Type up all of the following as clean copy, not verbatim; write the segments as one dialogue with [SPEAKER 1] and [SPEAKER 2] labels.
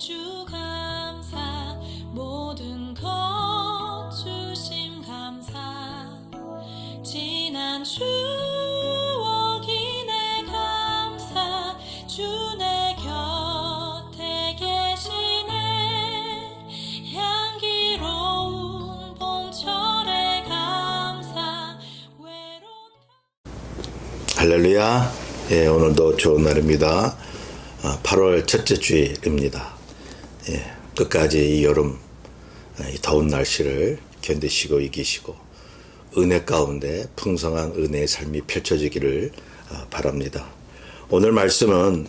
[SPEAKER 1] 주 감사 모든 것 주심 감사 지난 추억이네 감사 주 내 곁에 계시네 향기로운 봄철의 감사 외로운
[SPEAKER 2] 할렐루야. 예, 오늘도 좋은 날입니다. 8월 첫째 주일입니다. 예, 끝까지 이 여름, 이 더운 날씨를 견디시고 이기시고 은혜 가운데 풍성한 은혜의 삶이 펼쳐지기를 바랍니다. 오늘 말씀은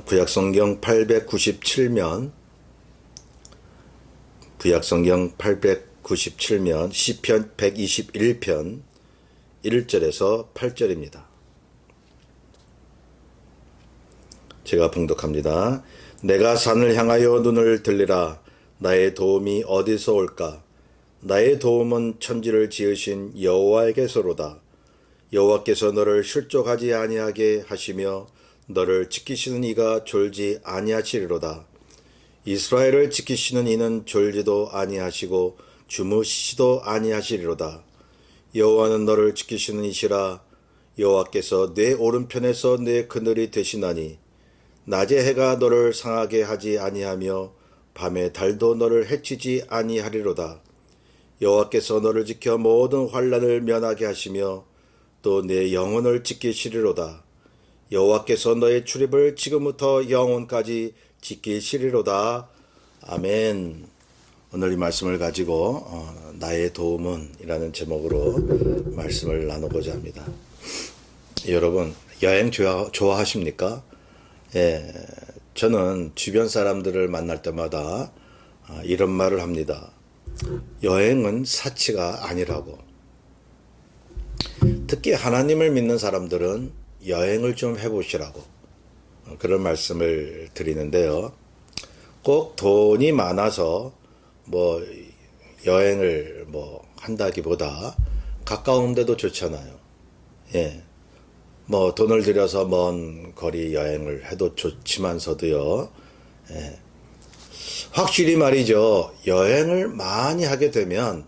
[SPEAKER 2] 구약성경 897면 시편 121편 1절에서 8절입니다. 제가 봉독합니다. 내가 산을 향하여 눈을 들리라. 나의 도움이 어디서 올까? 나의 도움은 천지를 지으신 여호와에게서로다. 여호와께서 너를 실족하지 아니하게 하시며 너를 지키시는 이가 졸지 아니하시리로다. 이스라엘을 지키시는 이는 졸지도 아니하시고 주무시지도 아니하시리로다. 여호와는 너를 지키시는 이시라. 여호와께서 내 오른편에서 내 그늘이 되시나니 낮에 해가 너를 상하게 하지 아니하며 밤에 달도 너를 해치지 아니하리로다. 여호와께서 너를 지켜 모든 환난을 면하게 하시며 또 내 영혼을 지키시리로다. 여호와께서 너의 출입을 지금부터 영혼까지 지키시리로다. 아멘. 오늘 이 말씀을 가지고 나의 도움은 이라는 제목으로 말씀을 나누고자 합니다. 여러분 여행 좋아하십니까? 예, 저는 주변 사람들을 만날 때마다 이런 말을 합니다. 여행은 사치가 아니라고. 특히 하나님을 믿는 사람들은 여행을 좀 해보시라고 그런 말씀을 드리는데요. 꼭 돈이 많아서 여행을 한다기보다 가까운 데도 좋잖아요. 예. 돈을 들여서 먼 거리 여행을 해도 좋지만서도요. 예. 확실히 말이죠. 여행을 많이 하게 되면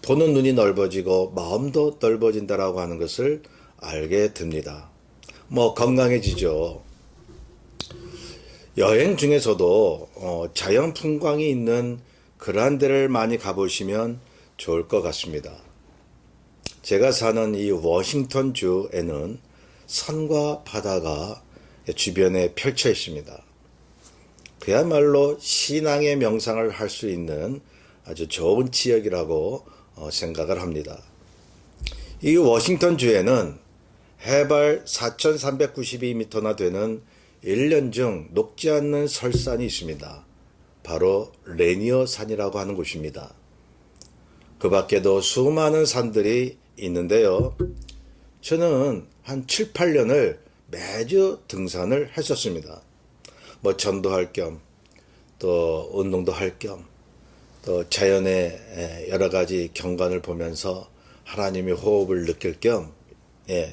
[SPEAKER 2] 보는 눈이 넓어지고 마음도 넓어진다라고 하는 것을 알게 됩니다. 건강해지죠. 여행 중에서도 자연 풍광이 있는 그러한 데를 많이 가보시면 좋을 것 같습니다. 제가 사는 이 워싱턴 주에는 산과 바다가 주변에 펼쳐 있습니다. 그야말로 신앙의 명상을 할 수 있는 아주 좋은 지역이라고 생각을 합니다. 이 워싱턴 주에는 해발 4,392m나 되는 1년 중 녹지 않는 설산이 있습니다. 바로 레니어 산이라고 하는 곳입니다. 그 밖에도 수많은 산들이 있는데요. 저는 한 7, 8년을 매주 등산을 했었습니다. 전도할 겸, 또 운동도 할 겸, 또 자연의 여러 가지 경관을 보면서 하나님의 호흡을 느낄 겸,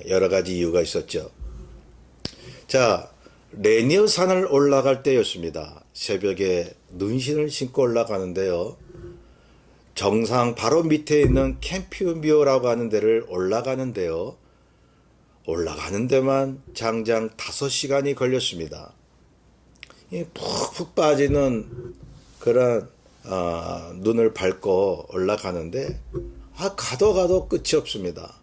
[SPEAKER 2] 여러 가지 이유가 있었죠. 자, 레니어 산을 올라갈 때였습니다. 새벽에 눈신을 신고 올라가는데요. 정상 바로 밑에 있는 캠피묘라고 하는 데를 올라가는데요. 올라가는 데만 장장 5시간이 걸렸습니다. 푹푹 빠지는 그런 눈을 밟고 올라가는데 가도 끝이 없습니다.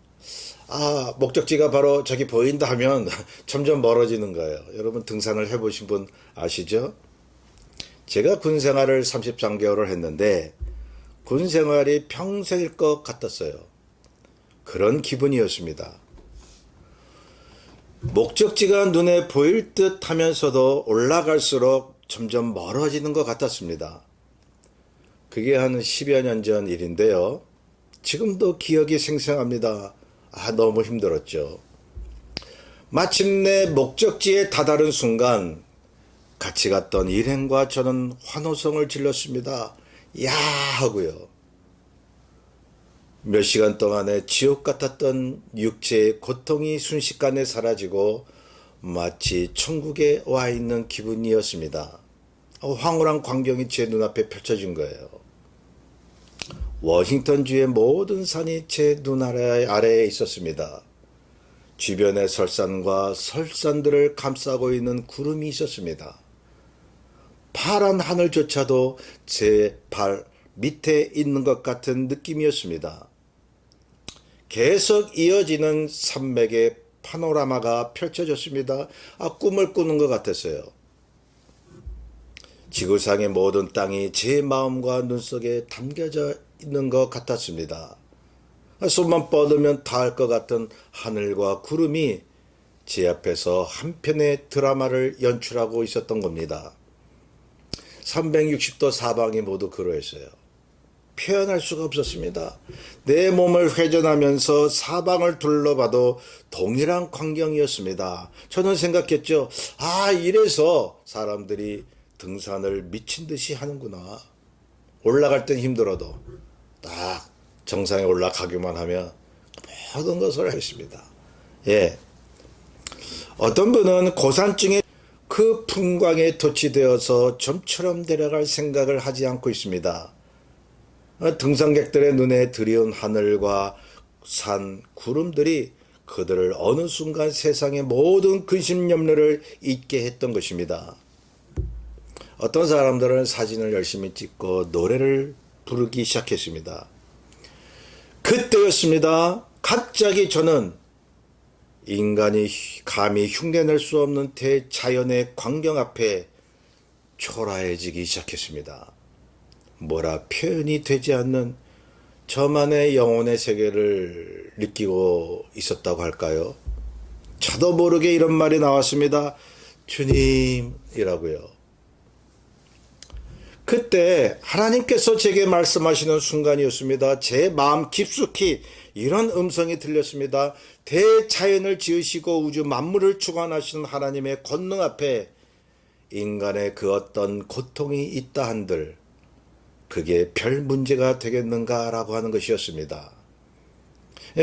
[SPEAKER 2] 목적지가 바로 저기 보인다 하면 점점 멀어지는 거예요. 여러분 등산을 해보신 분 아시죠? 제가 군 생활을 33개월을 했는데 군 생활이 평생일 것 같았어요. 그런 기분이었습니다. 목적지가 눈에 보일 듯 하면서도 올라갈수록 점점 멀어지는 것 같았습니다. 그게 한 10여 년 전 일인데요. 지금도 기억이 생생합니다. 너무 힘들었죠. 마침내 목적지에 다다른 순간 같이 갔던 일행과 저는 환호성을 질렀습니다. 야 하고요. 몇 시간 동안에 지옥 같았던 육체의 고통이 순식간에 사라지고 마치 천국에 와 있는 기분이었습니다. 황홀한 광경이 제 눈앞에 펼쳐진 거예요. 워싱턴주의 모든 산이 제 눈 아래에 있었습니다. 주변에 설산과 설산들을 감싸고 있는 구름이 있었습니다. 파란 하늘조차도 제 발 밑에 있는 것 같은 느낌이었습니다. 계속 이어지는 산맥의 파노라마가 펼쳐졌습니다. 꿈을 꾸는 것 같았어요. 지구상의 모든 땅이 제 마음과 눈 속에 담겨져 있는 것 같았습니다. 손만 뻗으면 닿을 것 같은 하늘과 구름이 제 앞에서 한 편의 드라마를 연출하고 있었던 겁니다. 360도 사방이 모두 그러했어요. 표현할 수가 없었습니다. 내 몸을 회전하면서 사방을 둘러봐도 동일한 광경이었습니다. 저는 생각했죠. 이래서 사람들이 등산을 미친 듯이 하는구나. 올라갈 땐 힘들어도 딱 정상에 올라가기만 하면 모든 것을 했습니다. 예. 어떤 분은 고산증에 그 풍광에 도취되어서 좀처럼 내려갈 생각을 하지 않고 있습니다. 등산객들의 눈에 들이온 하늘과 산, 구름들이 그들을 어느 순간 세상의 모든 근심 염려를 잊게 했던 것입니다. 어떤 사람들은 사진을 열심히 찍고 노래를 부르기 시작했습니다. 그때였습니다. 갑자기 저는 인간이 감히 흉내낼 수 없는 대자연의 광경 앞에 초라해지기 시작했습니다. 뭐라 표현이 되지 않는 저만의 영혼의 세계를 느끼고 있었다고 할까요? 저도 모르게 이런 말이 나왔습니다. 주님이라고요. 그때 하나님께서 제게 말씀하시는 순간이었습니다. 제 마음 깊숙이 이런 음성이 들렸습니다. 대자연을 지으시고 우주 만물을 주관하시는 하나님의 권능 앞에 인간의 그 어떤 고통이 있다 한들 그게 별 문제가 되겠는가라고 하는 것이었습니다.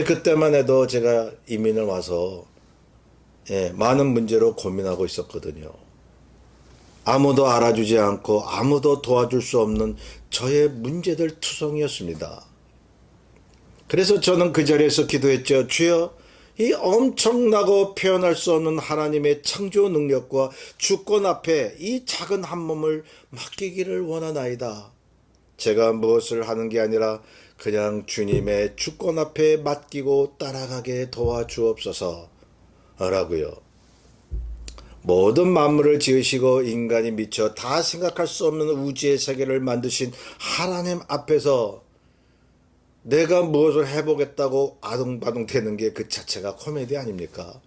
[SPEAKER 2] 그때만 해도 제가 이민을 와서 많은 문제로 고민하고 있었거든요. 아무도 알아주지 않고 아무도 도와줄 수 없는 저의 문제들 투성이었습니다. 그래서 저는 그 자리에서 기도했죠. 주여, 이 엄청나고 표현할 수 없는 하나님의 창조 능력과 주권 앞에 이 작은 한 몸을 맡기기를 원하나이다. 제가 무엇을 하는 게 아니라 그냥 주님의 주권 앞에 맡기고 따라가게 도와주옵소서 라고요. 모든 만물을 지으시고 인간이 미쳐 다 생각할 수 없는 우주의 세계를 만드신 하나님 앞에서 내가 무엇을 해보겠다고 아둥바둥 되는 게 그 자체가 코미디 아닙니까?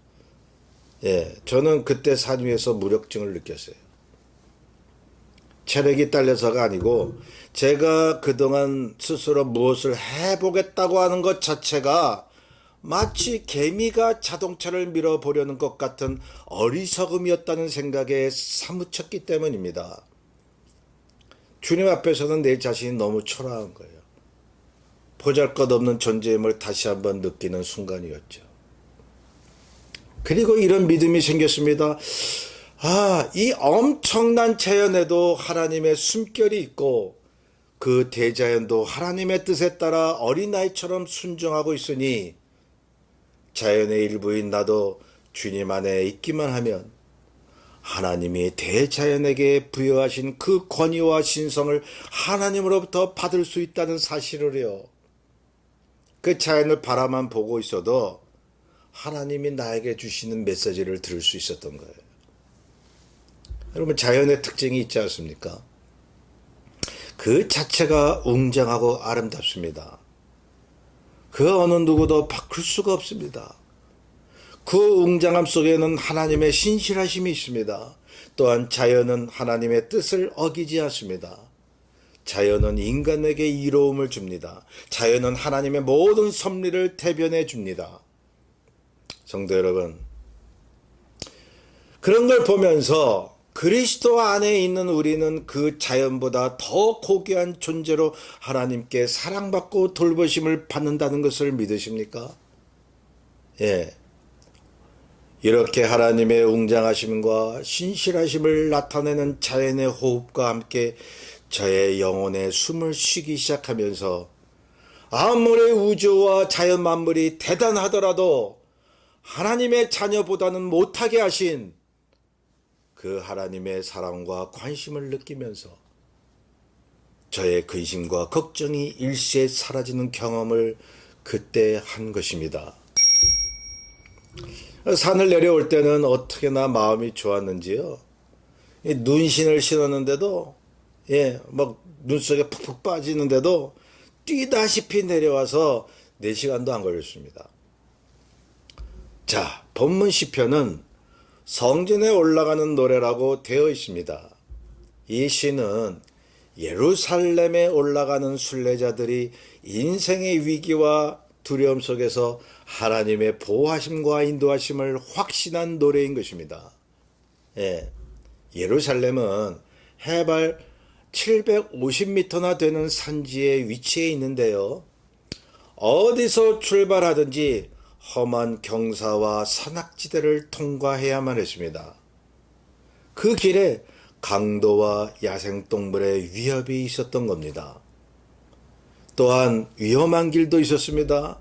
[SPEAKER 2] 저는 그때 산 위에서 무력증을 느꼈어요. 체력이 딸려서가 아니고 제가 그동안 스스로 무엇을 해보겠다고 하는 것 자체가 마치 개미가 자동차를 밀어보려는 것 같은 어리석음이었다는 생각에 사무쳤기 때문입니다. 주님 앞에서는 내 자신이 너무 초라한 거예요. 보잘것없는 존재임을 다시 한번 느끼는 순간이었죠. 그리고 이런 믿음이 생겼습니다. 이 엄청난 자연에도 하나님의 숨결이 있고 그 대자연도 하나님의 뜻에 따라 어린아이처럼 순종하고 있으니 자연의 일부인 나도 주님 안에 있기만 하면 하나님이 대자연에게 부여하신 그 권위와 신성을 하나님으로부터 받을 수 있다는 사실을요. 그 자연을 바라만 보고 있어도 하나님이 나에게 주시는 메시지를 들을 수 있었던 거예요. 여러분, 자연의 특징이 있지 않습니까? 그 자체가 웅장하고 아름답습니다. 그 어느 누구도 바꿀 수가 없습니다. 그 웅장함 속에는 하나님의 신실하심이 있습니다. 또한 자연은 하나님의 뜻을 어기지 않습니다. 자연은 인간에게 이로움을 줍니다. 자연은 하나님의 모든 섭리를 대변해 줍니다. 성도 여러분, 그런 걸 보면서 그리스도 안에 있는 우리는 그 자연보다 더 고귀한 존재로 하나님께 사랑받고 돌보심을 받는다는 것을 믿으십니까? 이렇게 하나님의 웅장하심과 신실하심을 나타내는 자연의 호흡과 함께 저의 영혼에 숨을 쉬기 시작하면서 아무리 우주와 자연 만물이 대단하더라도 하나님의 자녀보다는 못하게 하신 그 하나님의 사랑과 관심을 느끼면서 저의 근심과 걱정이 일시에 사라지는 경험을 그때 한 것입니다. 산을 내려올 때는 어떻게나 마음이 좋았는지요. 눈신을 신었는데도 막 눈속에 푹푹 빠지는데도 뛰다시피 내려와서 4시간도 안 걸렸습니다. 자, 본문 시편은 성전에 올라가는 노래라고 되어 있습니다. 이 시는 예루살렘에 올라가는 순례자들이 인생의 위기와 두려움 속에서 하나님의 보호하심과 인도하심을 확신한 노래인 것입니다. 예루살렘은 해발 750m나 되는 산지에 위치해 있는데요. 어디서 출발하든지 험한 경사와 산악지대를 통과해야만 했습니다. 그 길에 강도와 야생동물의 위협이 있었던 겁니다. 또한 위험한 길도 있었습니다.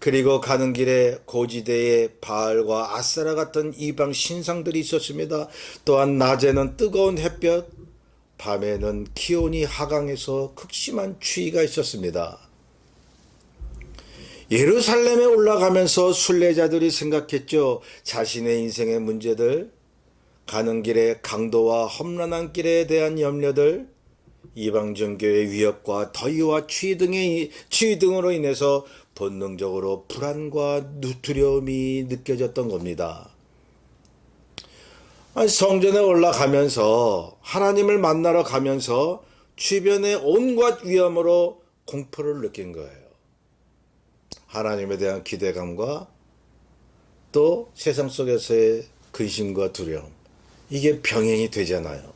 [SPEAKER 2] 그리고 가는 길에 고지대에 바알과 아세라 같은 이방 신상들이 있었습니다. 또한 낮에는 뜨거운 햇볕, 밤에는 기온이 하강해서 극심한 추위가 있었습니다. 예루살렘에 올라가면서 순례자들이 생각했죠. 자신의 인생의 문제들, 가는 길에 강도와 험난한 길에 대한 염려들, 이방 종교의 위협과 더위와 추위 등으로 인해서 본능적으로 불안과 두려움이 느껴졌던 겁니다. 성전에 올라가면서 하나님을 만나러 가면서 주변의 온갖 위험으로 공포를 느낀 거예요. 하나님에 대한 기대감과 또 세상 속에서의 근심과 두려움, 이게 병행이 되잖아요.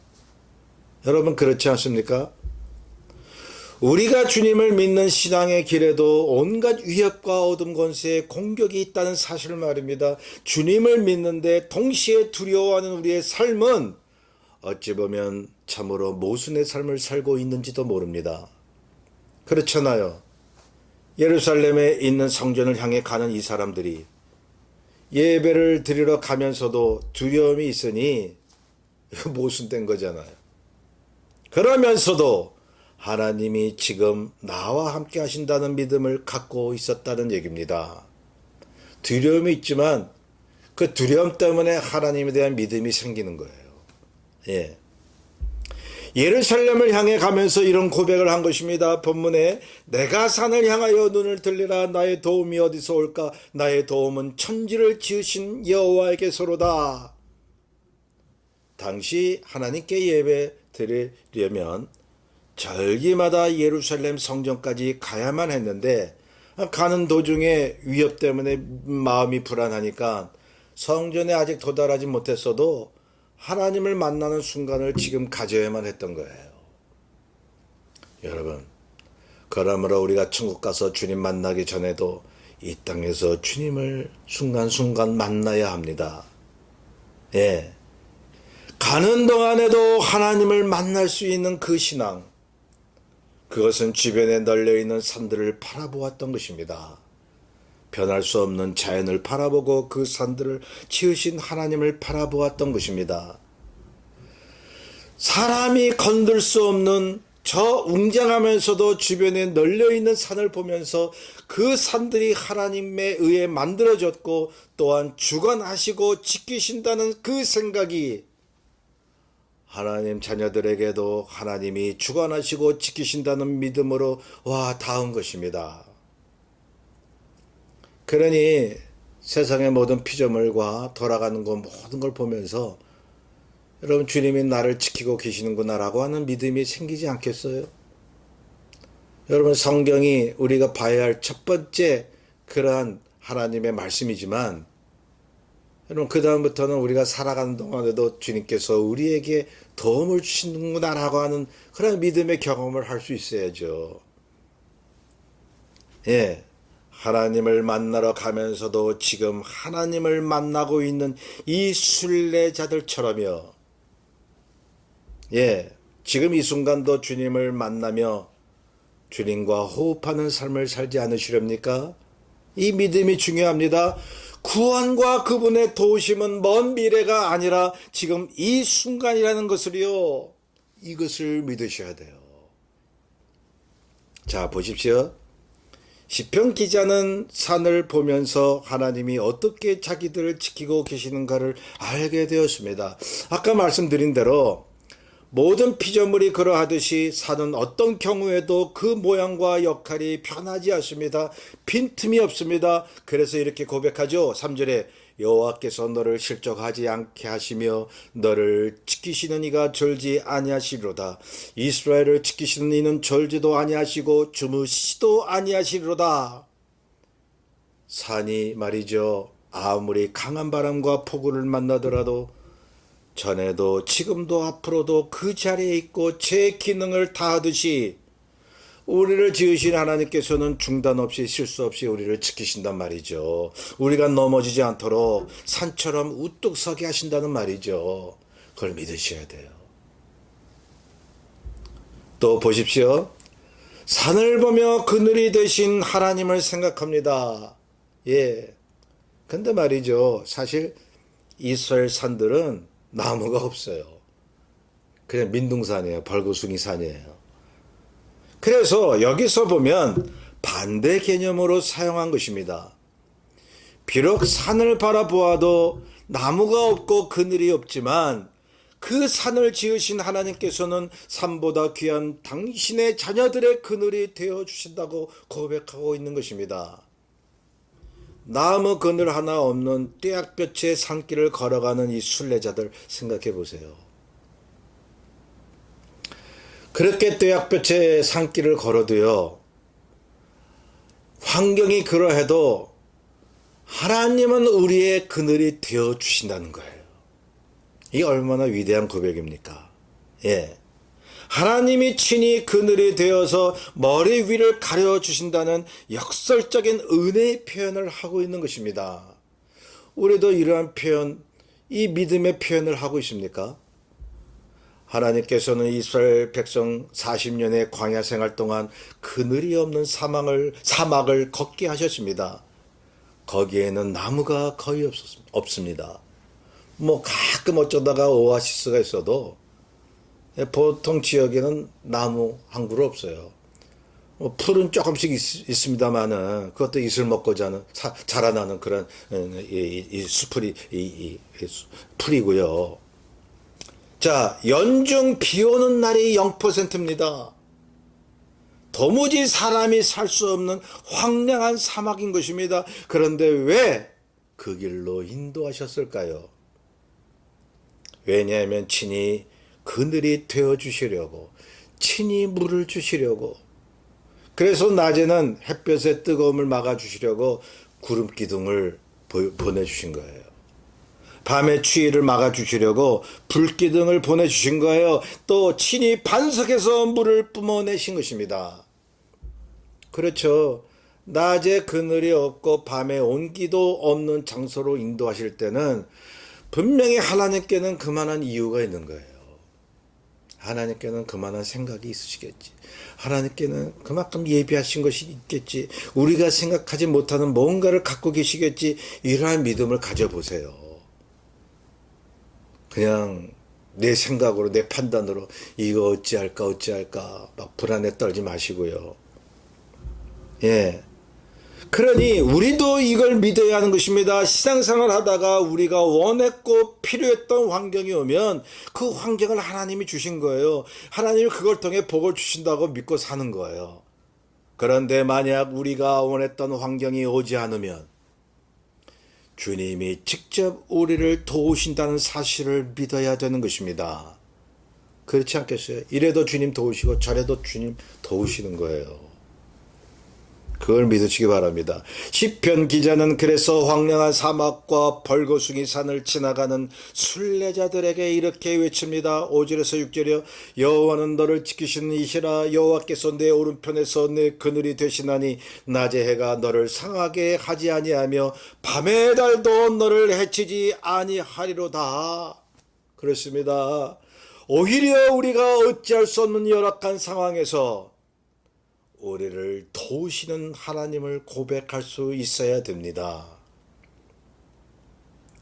[SPEAKER 2] 여러분 그렇지 않습니까? 우리가 주님을 믿는 신앙의 길에도 온갖 위협과 어둠 권세의 공격이 있다는 사실을 말입니다. 주님을 믿는데 동시에 두려워하는 우리의 삶은 어찌 보면 참으로 모순의 삶을 살고 있는지도 모릅니다. 그렇잖아요. 예루살렘에 있는 성전을 향해 가는 이 사람들이 예배를 드리러 가면서도 두려움이 있으니 모순된 거잖아요. 그러면서도 하나님이 지금 나와 함께 하신다는 믿음을 갖고 있었다는 얘기입니다. 두려움이 있지만 그 두려움 때문에 하나님에 대한 믿음이 생기는 거예요. 예루살렘을 향해 가면서 이런 고백을 한 것입니다. 본문에 내가 산을 향하여 눈을 들리라. 나의 도움이 어디서 올까? 나의 도움은 천지를 지으신 여호와에게서로다. 당시 하나님께 예배 드리려면 절기마다 예루살렘 성전까지 가야만 했는데 가는 도중에 위협 때문에 마음이 불안하니까 성전에 아직 도달하지 못했어도 하나님을 만나는 순간을 지금 가져야만 했던 거예요. 여러분, 그러므로 우리가 천국 가서 주님 만나기 전에도 이 땅에서 주님을 순간순간 만나야 합니다. 가는 동안에도 하나님을 만날 수 있는 그 신앙, 그것은 주변에 널려있는 산들을 바라보았던 것입니다. 변할 수 없는 자연을 바라보고 그 산들을 지으신 하나님을 바라보았던 것입니다. 사람이 건들 수 없는 저 웅장하면서도 주변에 널려있는 산을 보면서 그 산들이 하나님에 의해 만들어졌고 또한 주관하시고 지키신다는 그 생각이 하나님 자녀들에게도 하나님이 주관하시고 지키신다는 믿음으로 와 닿은 것입니다. 그러니 세상의 모든 피조물과 돌아가는 것 모든 걸 보면서 여러분 주님이 나를 지키고 계시는구나라고 하는 믿음이 생기지 않겠어요? 여러분 성경이 우리가 봐야 할 첫 번째 그러한 하나님의 말씀이지만 여러분 그 다음부터는 우리가 살아가는 동안에도 주님께서 우리에게 도움을 주시는구나라고 하는 그런 믿음의 경험을 할 수 있어야죠. 하나님을 만나러 가면서도 지금 하나님을 만나고 있는 이 순례자들처럼요. 지금 이 순간도 주님을 만나며 주님과 호흡하는 삶을 살지 않으시렵니까? 이 믿음이 중요합니다. 구원과 그분의 도우심은 먼 미래가 아니라 지금 이 순간이라는 것을요. 이것을 믿으셔야 돼요. 자, 보십시오. 시편 기자는 산을 보면서 하나님이 어떻게 자기들을 지키고 계시는가를 알게 되었습니다. 아까 말씀드린 대로 모든 피조물이 그러하듯이 산은 어떤 경우에도 그 모양과 역할이 변하지 않습니다. 빈틈이 없습니다. 그래서 이렇게 고백하죠. 3절에 여호와께서 너를 실족하지 않게 하시며 너를 지키시는 이가 졸지 아니하시리로다. 이스라엘을 지키시는 이는 졸지도 아니하시고 주무시지도 아니하시리로다. 산이 말이죠. 아무리 강한 바람과 폭우를 만나더라도 전에도 지금도 앞으로도 그 자리에 있고 제 기능을 다하듯이 우리를 지으신 하나님께서는 중단 없이 실수 없이 우리를 지키신단 말이죠. 우리가 넘어지지 않도록 산처럼 우뚝 서게 하신다는 말이죠. 그걸 믿으셔야 돼요. 또 보십시오. 산을 보며 그늘이 되신 하나님을 생각합니다. 근데 말이죠. 사실 이스라엘 산들은 나무가 없어요. 그냥 민둥산이에요. 벌거숭이 산이에요. 그래서 여기서 보면 반대 개념으로 사용한 것입니다. 비록 산을 바라보아도 나무가 없고 그늘이 없지만 그 산을 지으신 하나님께서는 산보다 귀한 당신의 자녀들의 그늘이 되어주신다고 고백하고 있는 것입니다. 나무 그늘 하나 없는 떼약볕의 산길을 걸어가는 이 순례자들 생각해 보세요. 그렇게 떼약볕의 산길을 걸어도요. 환경이 그러해도 하나님은 우리의 그늘이 되어주신다는 거예요. 이게 얼마나 위대한 고백입니까? 하나님이 친히 그늘이 되어서 머리 위를 가려주신다는 역설적인 은혜의 표현을 하고 있는 것입니다. 우리도 이러한 표현, 이 믿음의 표현을 하고 있습니까? 하나님께서는 이스라엘 백성 40년의 광야 생활 동안 그늘이 없는 사막을 걷게 하셨습니다. 거기에는 나무가 거의 없습니다. 가끔 어쩌다가 오아시스가 있어도 보통 지역에는 나무 한 그루 없어요. 풀은 조금씩 있습니다만은 그것도 이슬 먹고 자라나는 그런 풀이고요. 자, 연중 비 오는 날이 0%입니다. 도무지 사람이 살 수 없는 황량한 사막인 것입니다. 그런데 왜 그 길로 인도하셨을까요? 왜냐하면 친히 그늘이 되어주시려고, 친히 물을 주시려고, 그래서 낮에는 햇볕의 뜨거움을 막아주시려고 구름 기둥을 보내주신 거예요. 밤의 추위를 막아주시려고 불기둥을 보내주신 거예요. 또 친히 반석에서 물을 뿜어내신 것입니다. 그렇죠. 낮에 그늘이 없고 밤에 온기도 없는 장소로 인도하실 때는 분명히 하나님께는 그만한 이유가 있는 거예요. 하나님께는 그만한 생각이 있으시겠지. 하나님께는 그만큼 예비하신 것이 있겠지. 우리가 생각하지 못하는 뭔가를 갖고 계시겠지. 이러한 믿음을 가져보세요. 그냥 내 생각으로, 내 판단으로 이거 어찌할까 막 불안에 떨지 마시고요. 그러니 우리도 이걸 믿어야 하는 것입니다. 신앙생활 하다가 우리가 원했고 필요했던 환경이 오면 그 환경을 하나님이 주신 거예요. 하나님이 그걸 통해 복을 주신다고 믿고 사는 거예요. 그런데 만약 우리가 원했던 환경이 오지 않으면 주님이 직접 우리를 도우신다는 사실을 믿어야 되는 것입니다. 그렇지 않겠어요? 이래도 주님 도우시고 저래도 주님 도우시는 거예요. 그걸 믿으시기 바랍니다. 시편 기자는 그래서 황량한 사막과 벌거숭이 산을 지나가는 순례자들에게 이렇게 외칩니다. 5절에서 6절이요. 여호와는 너를 지키시는 이시라. 여호와께서 내 오른편에서 내 그늘이 되시나니 낮의 해가 너를 상하게 하지 아니하며 밤의 달도 너를 해치지 아니하리로다. 그렇습니다. 오히려 우리가 어찌할 수 없는 열악한 상황에서 우리를 도우시는 하나님을 고백할 수 있어야 됩니다.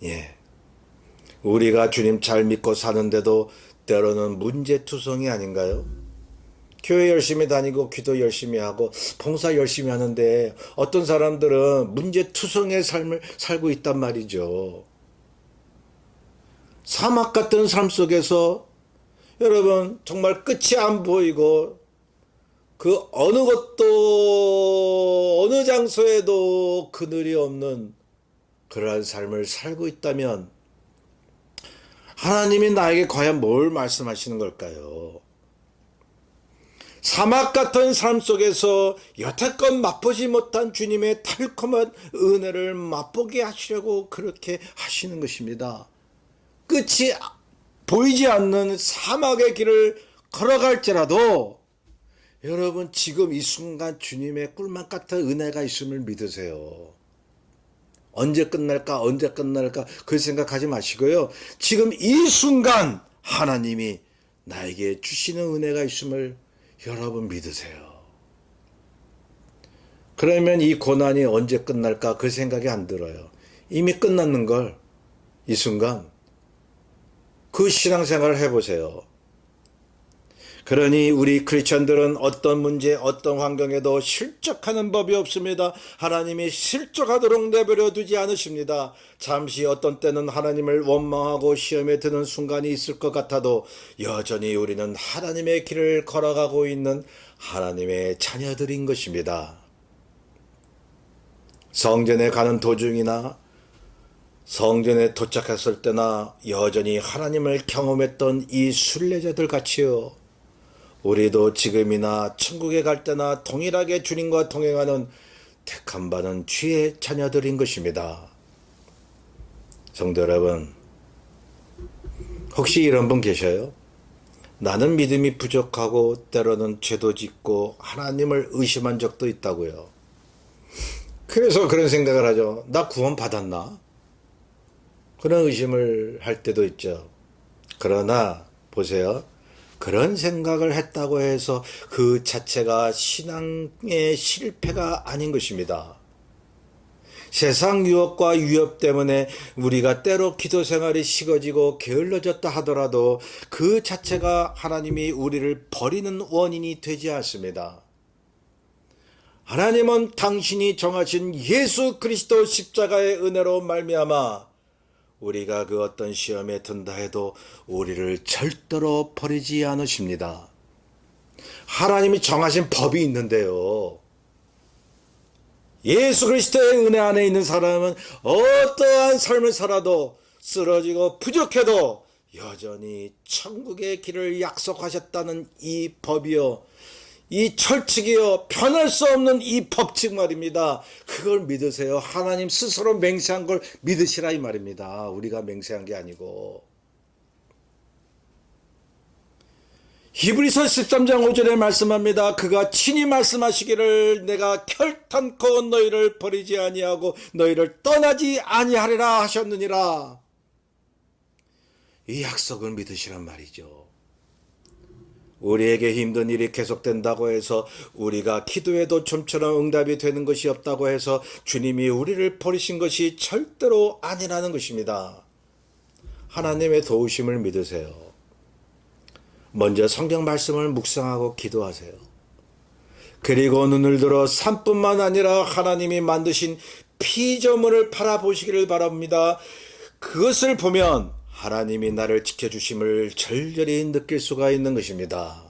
[SPEAKER 2] 예. 우리가 주님 잘 믿고 사는데도 때로는 문제투성이 아닌가요? 교회 열심히 다니고 기도 열심히 하고 봉사 열심히 하는데 어떤 사람들은 문제투성의 삶을 살고 있단 말이죠. 사막 같은 삶 속에서 여러분 정말 끝이 안 보이고 그 어느 것도 어느 장소에도 그늘이 없는 그러한 삶을 살고 있다면 하나님이 나에게 과연 뭘 말씀하시는 걸까요? 사막 같은 삶 속에서 여태껏 맛보지 못한 주님의 달콤한 은혜를 맛보게 하시려고 그렇게 하시는 것입니다. 끝이 보이지 않는 사막의 길을 걸어갈지라도 여러분 지금 이 순간 주님의 꿀맛 같은 은혜가 있음을 믿으세요. 언제 끝날까 그 생각하지 마시고요. 지금 이 순간 하나님이 나에게 주시는 은혜가 있음을 여러분 믿으세요. 그러면 이 고난이 언제 끝날까 그 생각이 안 들어요. 이미 끝났는 걸 이 순간 그 신앙생활을 해보세요. 그러니 우리 크리스천들은 어떤 문제 어떤 환경에도 실족하는 법이 없습니다. 하나님이 실족하도록 내버려 두지 않으십니다. 잠시 어떤 때는 하나님을 원망하고 시험에 드는 순간이 있을 것 같아도 여전히 우리는 하나님의 길을 걸어가고 있는 하나님의 자녀들인 것입니다. 성전에 가는 도중이나 성전에 도착했을 때나 여전히 하나님을 경험했던 이 순례자들 같이요. 우리도 지금이나 천국에 갈 때나 동일하게 주님과 동행하는 택함 받은 주의 자녀들인 것입니다. 성도 여러분, 혹시 이런 분 계셔요? 나는 믿음이 부족하고 때로는 죄도 짓고 하나님을 의심한 적도 있다고요. 그래서 그런 생각을 하죠. 나 구원 받았나? 그런 의심을 할 때도 있죠. 그러나 보세요. 그런 생각을 했다고 해서 그 자체가 신앙의 실패가 아닌 것입니다. 세상 유혹과 위협 때문에 우리가 때로 기도 생활이 식어지고 게을러졌다 하더라도 그 자체가 하나님이 우리를 버리는 원인이 되지 않습니다. 하나님은 당신이 정하신 예수 그리스도 십자가의 은혜로 말미암아 우리가 그 어떤 시험에 든다 해도 우리를 절대로 버리지 않으십니다. 하나님이 정하신 법이 있는데요. 예수 그리스도의 은혜 안에 있는 사람은 어떠한 삶을 살아도 쓰러지고 부족해도 여전히 천국의 길을 약속하셨다는 이 법이요. 이 철칙이요. 변할 수 없는 이 법칙 말입니다. 그걸 믿으세요. 하나님 스스로 맹세한 걸 믿으시라 이 말입니다. 우리가 맹세한 게 아니고. 히브리서 13장 5절에 말씀합니다. 그가 친히 말씀하시기를 내가 결탄코 너희를 버리지 아니하고 너희를 떠나지 아니하리라 하셨느니라. 이 약속을 믿으시란 말이죠. 우리에게 힘든 일이 계속된다고 해서 우리가 기도해도 좀처럼 응답이 되는 것이 없다고 해서 주님이 우리를 버리신 것이 절대로 아니라는 것입니다. 하나님의 도우심을 믿으세요. 먼저 성경 말씀을 묵상하고 기도하세요. 그리고 눈을 들어 산뿐만 아니라 하나님이 만드신 피조물을 바라보시기를 바랍니다. 그것을 보면 하나님이 나를 지켜주심을 절절히 느낄 수가 있는 것입니다.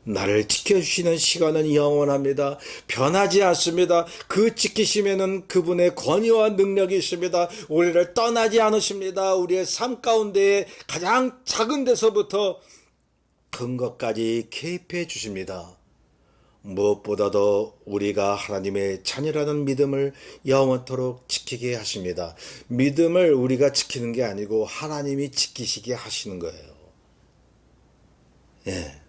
[SPEAKER 2] 나를 지켜주시는 시간은 영원합니다. 변하지 않습니다. 그 지키심에는 그분의 권위와 능력이 있습니다. 우리를 떠나지 않으십니다. 우리의 삶 가운데에 가장 작은 데서부터 큰 것까지 개입해 주십니다. 무엇보다도 우리가 하나님의 자녀라는 믿음을 영원토록 지키게 하십니다. 믿음을 우리가 지키는 게 아니고 하나님이 지키시게 하시는 거예요. 예.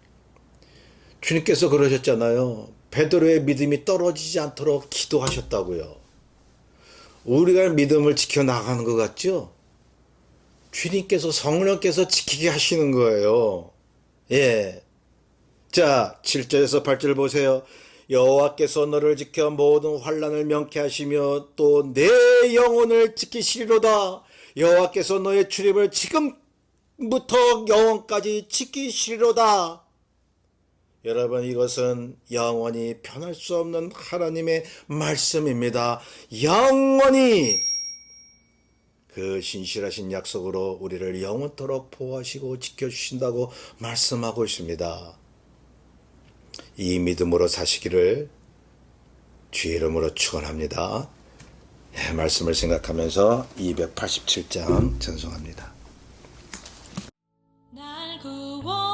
[SPEAKER 2] 주님께서 그러셨잖아요. 베드로의 믿음이 떨어지지 않도록 기도하셨다고요. 우리가 믿음을 지켜나가는 것 같죠? 주님께서 성령께서 지키게 하시는 거예요. 예. 자, 7절에서 8절 보세요. 여호와께서 너를 지켜 모든 환난을 명케 하시며 또 내 영혼을 지키시리로다. 여호와께서 너의 출입을 지금부터 영원까지 지키시리로다. 여러분, 이것은 영원히 변할 수 없는 하나님의 말씀입니다. 영원히 그 신실하신 약속으로 우리를 영원토록 보호하시고 지켜주신다고 말씀하고 있습니다. 이 믿음으로 사시기를 주의 이름으로 축원합니다. 말씀을 생각하면서 287장 찬송합니다.
[SPEAKER 1] 날 구원